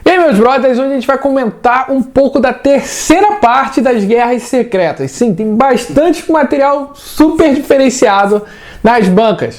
E aí, meus brothers, hoje a gente vai comentar um pouco da terceira parte das Guerras Secretas. Sim, tem bastante material super diferenciado nas bancas.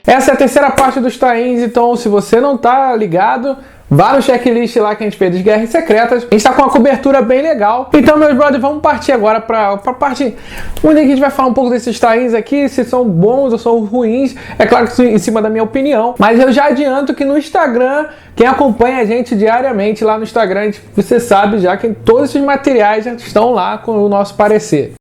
Essa é a terceira parte dos tains, então se você não tá ligado, vá no checklist lá que a gente fez das Guerras Secretas. A gente tá com uma cobertura bem legal. Então, meus brothers, vamos partir agora pra parte onde a gente vai falar um pouco desses tains aqui, se são bons ou são ruins. É claro que em cima da minha opinião. Mas eu já adianto que no Instagram, quem acompanha a gente diariamente lá no Instagram, você sabe já que todos esses materiais já estão lá com o nosso parecer.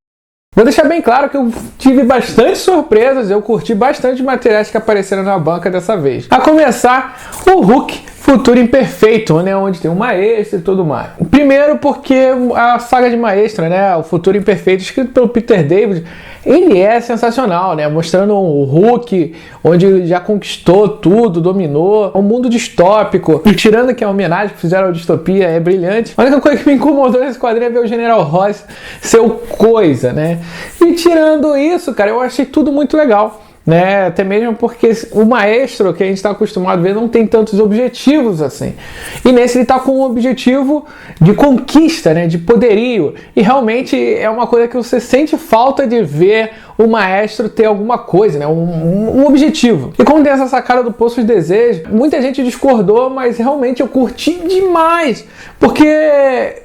Vou deixar bem claro que eu tive bastante surpresas, eu curti bastante os materiais que apareceram na banca dessa vez. A começar, o Hulk Futuro Imperfeito, né, onde tem um Maestro e tudo mais. Primeiro porque a saga de Maestro, né, o Futuro Imperfeito, escrito pelo Peter David, ele é sensacional, né, mostrando o Hulk, onde ele já conquistou tudo, dominou, um mundo distópico, e tirando que a homenagem que fizeram à distopia é brilhante. A única coisa que me incomodou nesse quadrinho é ver o General Ross ser o coisa, né, e tirando isso, cara, eu achei tudo muito legal. Né? Até mesmo porque o Maestro que a gente está acostumado a ver não tem tantos objetivos assim. E nesse ele está com um objetivo de conquista, né? De poderio. E realmente é uma coisa que você sente falta de ver o Maestro ter alguma coisa, né? Um objetivo. E como tem essa sacada do Poço de Desejo, muita gente discordou, mas realmente eu curti demais. Porque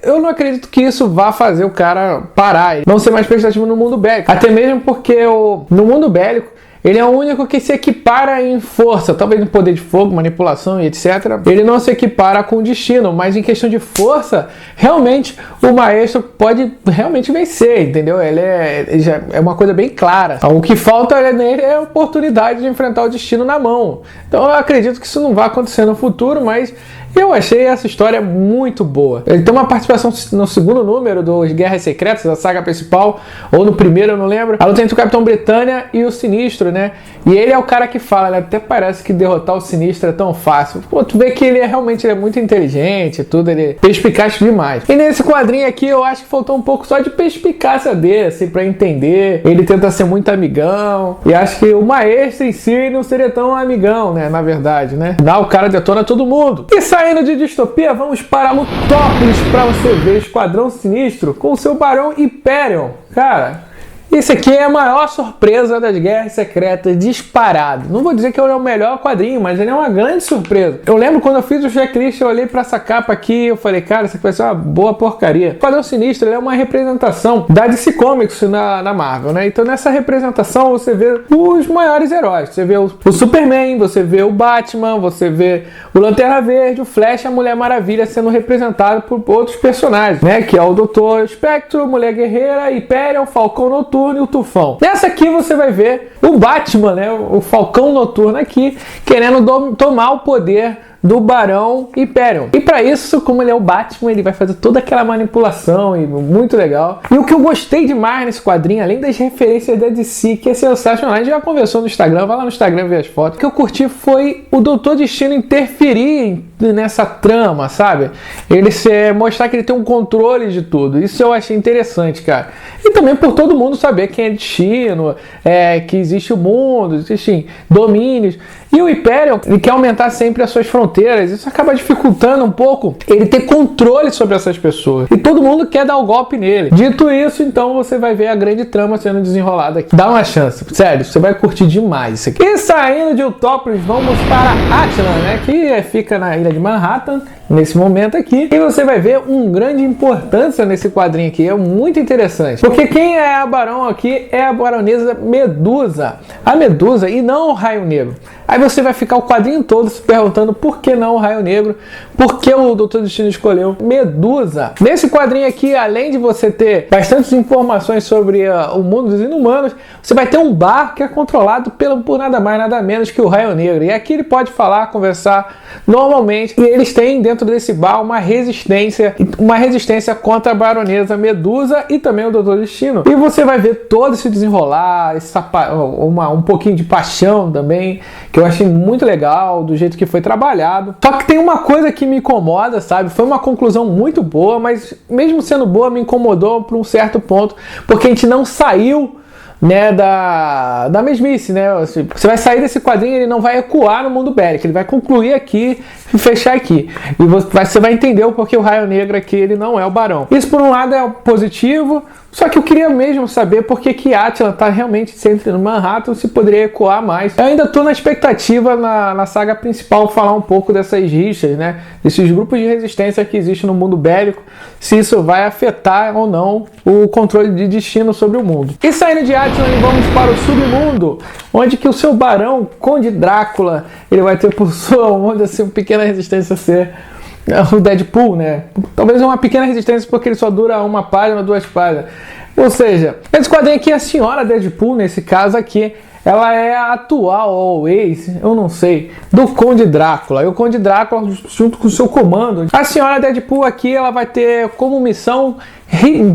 eu não acredito que isso vá fazer o cara parar, não ser mais prestativo no mundo bélico. Até mesmo porque no mundo bélico ele é o único que se equipara em força, talvez em poder de fogo, manipulação e etc. Ele não se equipara com o destino, mas em questão de força, realmente o Maestro pode realmente vencer, entendeu? Ele já é uma coisa bem clara. O que falta nele é a oportunidade de enfrentar o destino na mão. Então eu acredito que isso não vai acontecer no futuro, mas eu achei essa história muito boa. Ele tem uma participação no segundo número dos Guerras Secretas, da saga principal, ou no primeiro, eu não lembro. A luta entre o Capitão Britânia e o Sinistro, né? E ele é o cara que fala, né? Até parece que derrotar o Sinistro é tão fácil. Pô, tu vê que ele realmente é muito inteligente, tudo, ele é perspicaz demais. E nesse quadrinho aqui, eu acho que faltou um pouco só de perspicácia dele, assim, pra entender. Ele tenta ser muito amigão, e acho que o Maestro em si não seria tão amigão, né? Na verdade, né? Dá, o cara detona todo mundo. E saindo de distopia, vamos para Lutópolis para você ver Esquadrão Sinistro com o seu Barão Hyperion. Cara, esse aqui é a maior surpresa das Guerras Secretas, disparado. Não vou dizer que ele é o melhor quadrinho, mas ele é uma grande surpresa. Eu lembro quando eu fiz o checklist, eu olhei para essa capa aqui e eu falei, cara, isso aqui vai ser uma boa porcaria. O Esquadrão Sinistro ele é uma representação da DC Comics na Marvel, né? Então nessa representação você vê os maiores heróis. Você vê o Superman, você vê o Batman, você vê o Lanterna Verde, o Flash, a Mulher Maravilha sendo representado por outros personagens, né? Que é o Doutor Espectro, Mulher Guerreira, Hyperion, Falcão Noturno e o Tufão. Nessa aqui você vai ver o Batman, né, o Falcão Noturno aqui, querendo tomar o poder do Barão Hyperion. E para isso, como ele é o Batman, ele vai fazer toda aquela manipulação e muito legal. E o que eu gostei demais nesse quadrinho, além das referências da DC, que é sensacional, a gente já conversou no Instagram, vai lá no Instagram ver as fotos. O que eu curti foi o Doutor Destino interferir nessa trama, sabe? Ele mostrar que ele tem um controle de tudo. Isso eu achei interessante, cara. E também por todo mundo saber quem é Destino, que existe o mundo, existem domínios. E o Hyperion, ele quer aumentar sempre as suas fronteiras. Isso acaba dificultando um pouco ele ter controle sobre essas pessoas. E todo mundo quer dar o golpe nele. Dito isso, então você vai ver a grande trama sendo desenrolada aqui. Dá uma chance. Sério, você vai curtir demais isso aqui. E saindo de Utópolis, vamos para Attilan, né? Que fica na ilha de Manhattan, nesse momento aqui. E você vai ver uma grande importância nesse quadrinho aqui. É muito interessante. Porque quem é a Barão aqui é a baronesa Medusa. A Medusa e não o Raio Negro. Aí você vai ficar o quadrinho todo se perguntando por que não o Raio Negro, por que o Doutor Destino escolheu Medusa. Nesse quadrinho aqui, além de você ter bastantes informações sobre o mundo dos inumanos, você vai ter um bar que é controlado por nada mais, nada menos que o Raio Negro. E aqui ele pode falar, conversar normalmente. E eles têm dentro desse bar uma resistência contra a baronesa Medusa e também o Doutor Destino. E você vai ver todo esse desenrolar, um pouquinho de paixão também, que eu achei muito legal, do jeito que foi trabalhado. Só que tem uma coisa que me incomoda, sabe? Foi uma conclusão muito boa, mas mesmo sendo boa, me incomodou por um certo ponto, porque a gente não saiu né, da mesmice, né? Você vai sair desse quadrinho, ele não vai ecoar no mundo bélico, ele vai concluir aqui e fechar aqui. E você vai entender o porquê o Raio Negro aqui ele não é o Barão. Isso por um lado é positivo, só que eu queria mesmo saber por que Attilan está realmente sempre no Manhattan, se poderia ecoar mais. Eu ainda estou na expectativa na saga principal falar um pouco dessas rixas, né? Desses grupos de resistência que existem no mundo bélico, se isso vai afetar ou não o controle de destino sobre o mundo. E saindo de Attilan, vamos para o submundo, onde que o seu Barão, Conde Drácula, ele vai ter por sua onda assim, uma pequena resistência a ser o Deadpool, né? Talvez uma pequena resistência porque ele só dura uma página, 2 páginas. Ou seja, esse quadrinho aqui, a senhora Deadpool, nesse caso aqui, ela é a atual, ou ex, eu não sei, do Conde Drácula. E o Conde Drácula, junto com o seu comando. A senhora Deadpool aqui, ela vai ter como missão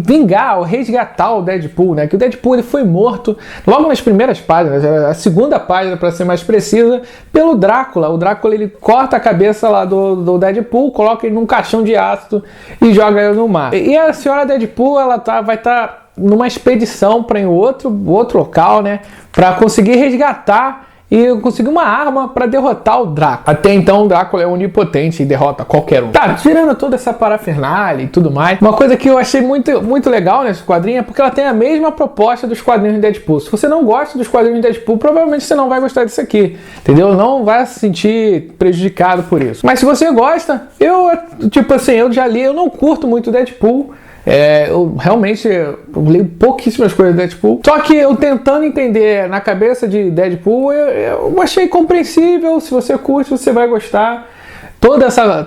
vingar ou resgatar o Deadpool, né? Que o Deadpool ele foi morto logo nas primeiras páginas, a segunda página para ser mais precisa, pelo Drácula. O Drácula ele corta a cabeça lá do Deadpool, coloca ele num caixão de ácido e joga ele no mar. E a senhora Deadpool ela vai estar numa expedição para em outro local, né? Para conseguir resgatar e conseguir uma arma para derrotar o Drácula. Até então o Drácula é onipotente e derrota qualquer um. Tá, tirando toda essa parafernália e tudo mais, uma coisa que eu achei muito legal nesse quadrinho é porque ela tem a mesma proposta dos quadrinhos de Deadpool. Se você não gosta dos quadrinhos de Deadpool, provavelmente você não vai gostar disso aqui, entendeu? Não vai se sentir prejudicado por isso. Mas se você gosta, eu já li, eu não curto muito Deadpool. Eu realmente li pouquíssimas coisas de Deadpool. Só que eu tentando entender na cabeça de Deadpool, eu achei compreensível. Se você curte, você vai gostar.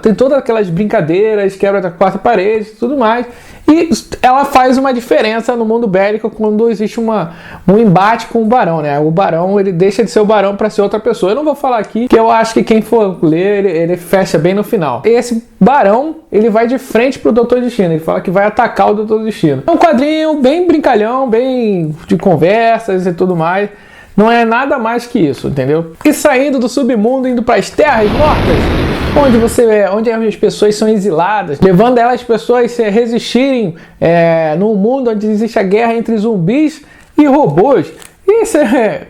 Tem todas aquelas brincadeiras, quebra da quarta parede e tudo mais. E ela faz uma diferença no mundo bélico quando existe um embate com o Barão, né? O Barão, ele deixa de ser o Barão para ser outra pessoa. Eu não vou falar aqui, que eu acho que quem for ler, ele fecha bem no final. Esse Barão, ele vai de frente pro Doutor Destino. Ele fala que vai atacar o Doutor Destino. É um quadrinho bem brincalhão, bem de conversas e tudo mais. Não é nada mais que isso, entendeu? E saindo do submundo, indo para as terras mortas, onde as pessoas são exiladas, levando elas pessoas a resistirem num mundo onde existe a guerra entre zumbis e robôs. Isso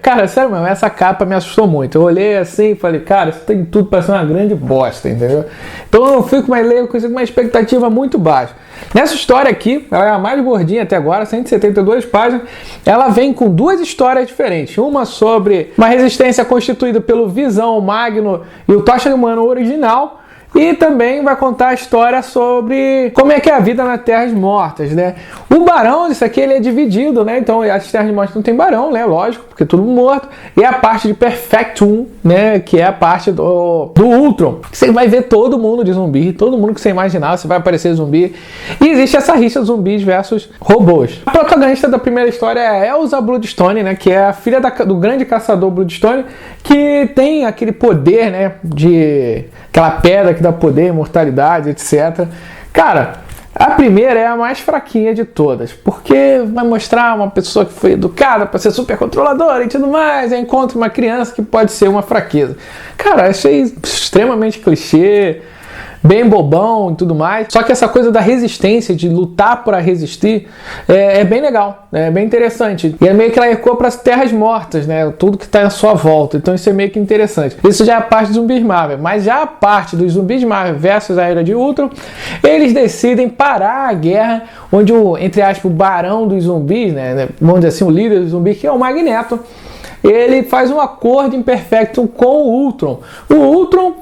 cara, sério mesmo, essa capa me assustou muito. Eu olhei assim e falei, cara, isso tem tudo para ser uma grande bosta, entendeu? Então eu fico com uma expectativa muito baixa. Nessa história aqui, ela é a mais gordinha até agora, 172 páginas. Ela vem com 2 histórias diferentes. Uma sobre uma resistência constituída pelo Visão, o Magno e o Tocha Humano original. E também vai contar a história sobre como é que é a vida nas Terras Mortas, né? O Barão, isso aqui, ele é dividido, né? Então, as Terras Mortas não tem Barão, né? Lógico, porque é tudo morto. E a parte de Perfectum, né? Que é a parte do Ultron. Você vai ver todo mundo de zumbi, todo mundo que você imaginar, você vai aparecer zumbi. E existe essa rixa de zumbis versus robôs. A protagonista da primeira história é a Elsa Bloodstone, né? Que é a filha do grande caçador Bloodstone, que tem aquele poder, né? Aquela pedra que dá poder, imortalidade, etc. Cara, a primeira é a mais fraquinha de todas, porque vai mostrar uma pessoa que foi educada para ser super controladora e tudo mais, aí encontra uma criança que pode ser uma fraqueza. Cara, achei extremamente clichê, bem bobão e tudo mais. Só que essa coisa da resistência, de lutar para resistir, é bem legal, é bem interessante. E é meio que ela ecoa para as terras mortas, né? Tudo que está à sua volta. Então isso é meio que interessante. Isso já é a parte dos zumbis Marvel. Mas já a parte dos zumbis Marvel versus a Era de Ultron, eles decidem parar a guerra, onde entre aspas, o barão dos zumbis, né? Vamos dizer assim, o líder dos zumbis, que é o Magneto, ele faz um acordo imperfeito com o Ultron. O Ultron,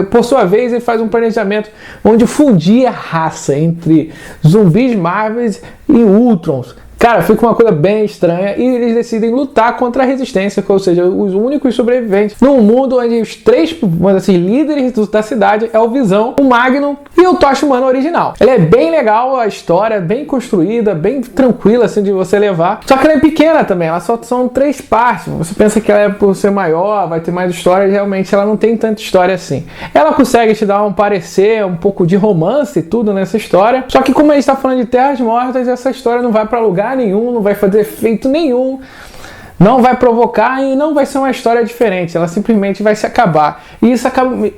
por sua vez, ele faz um planejamento onde fundia a raça entre zumbis Marvels e Ultrons. Cara, fica uma coisa bem estranha e eles decidem lutar contra a resistência, ou seja, os únicos sobreviventes num mundo onde os 3, assim, líderes da cidade é o Visão, o Magnum e o Tocha Humano original. Ela é bem legal, a história, bem construída, bem tranquila assim de você levar. Só que ela é pequena também, ela só são 3 partes. Você pensa que ela é por ser maior, vai ter mais história, realmente ela não tem tanta história assim. Ela consegue te dar um parecer, um pouco de romance e tudo nessa história. Só que como a gente está falando de Terras Mortas, essa história não vai para lugar nenhum, não vai fazer efeito nenhum não vai provocar e não vai ser uma história diferente, ela simplesmente vai se acabar. E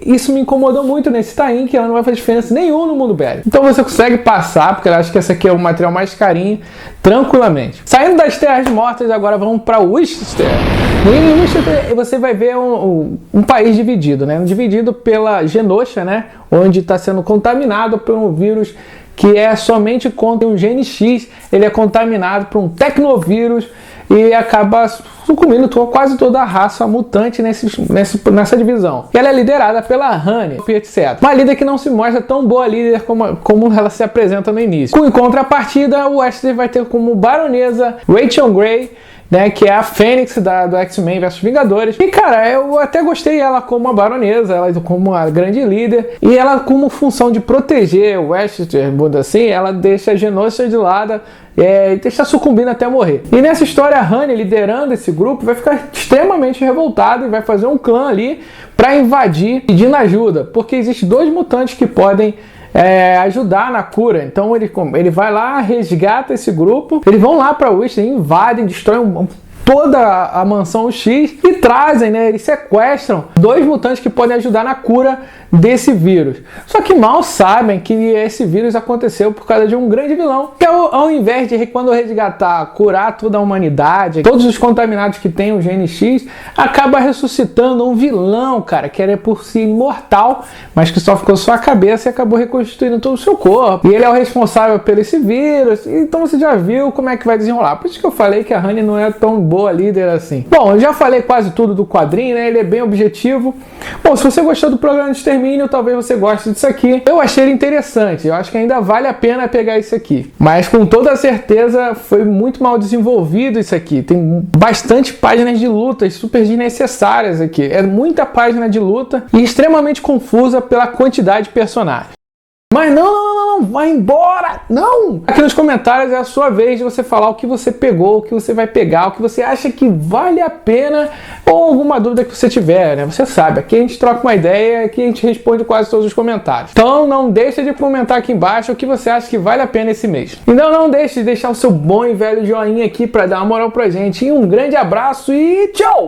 isso me incomodou muito nesse tain, que ela não vai fazer diferença nenhuma no mundo bélico. Então você consegue passar, porque eu acho que esse aqui é o material mais carinho, tranquilamente. Saindo das Terras Mortas, agora vamos para Worcester. Em Worcester você vai ver um país dividido, né? Dividido pela Genosha, né? Onde está sendo contaminado por um vírus que é somente contra um gene X. Ele é contaminado por um tecnovírus e acaba sucumbindo quase toda a raça mutante nessa divisão. E ela é liderada pela Honey, etc. Uma líder que não se mostra tão boa líder como ela se apresenta no início. Com em contrapartida, o Worcester vai ter como baronesa Rachel Grey, né, que é a Fênix do X-Men vs Vingadores. E cara, eu até gostei ela como uma baronesa, ela como uma grande líder, e ela como função de proteger o Worcester, assim, ela deixa a Genosha de lado e deixa sucumbindo até morrer. E nessa história, a Honey, liderando esse grupo, vai ficar extremamente revoltada e vai fazer um clã ali para invadir, pedindo ajuda, porque existem 2 mutantes que podem ajudar na cura. Então ele vai lá, resgata esse grupo, eles vão lá para Worcester, invadem, destroem toda a mansão X e trazem, né, eles sequestram 2 mutantes que podem ajudar na cura desse vírus. Só que mal sabem que esse vírus aconteceu por causa de um grande vilão, que ao invés de, quando resgatar, curar toda a humanidade, todos os contaminados que tem o gene X, acaba ressuscitando um vilão, cara, que era por si imortal, mas que só ficou só a cabeça e acabou reconstituindo todo o seu corpo. E ele é o responsável por esse vírus, então você já viu como é que vai desenrolar. Por isso que eu falei que a Honey não é tão boa líder assim. Bom, eu já falei quase tudo do quadrinho, né? Ele é bem objetivo. Bom, se você gostou do programa de Extermínio, talvez você goste disso aqui. Eu achei ele interessante, eu acho que ainda vale a pena pegar isso aqui. Mas com toda certeza foi muito mal desenvolvido isso aqui. Tem bastante páginas de lutas super desnecessárias aqui. É muita página de luta e extremamente confusa pela quantidade de personagens. Mas não, vai embora, não! Aqui nos comentários é a sua vez de você falar o que você pegou, o que você vai pegar, o que você acha que vale a pena ou alguma dúvida que você tiver, né? Você sabe, aqui a gente troca uma ideia, aqui a gente responde quase todos os comentários. Então não deixa de comentar aqui embaixo o que você acha que vale a pena esse mês. Então não deixe de deixar o seu bom e velho joinha aqui para dar uma moral pra gente. E um grande abraço e tchau!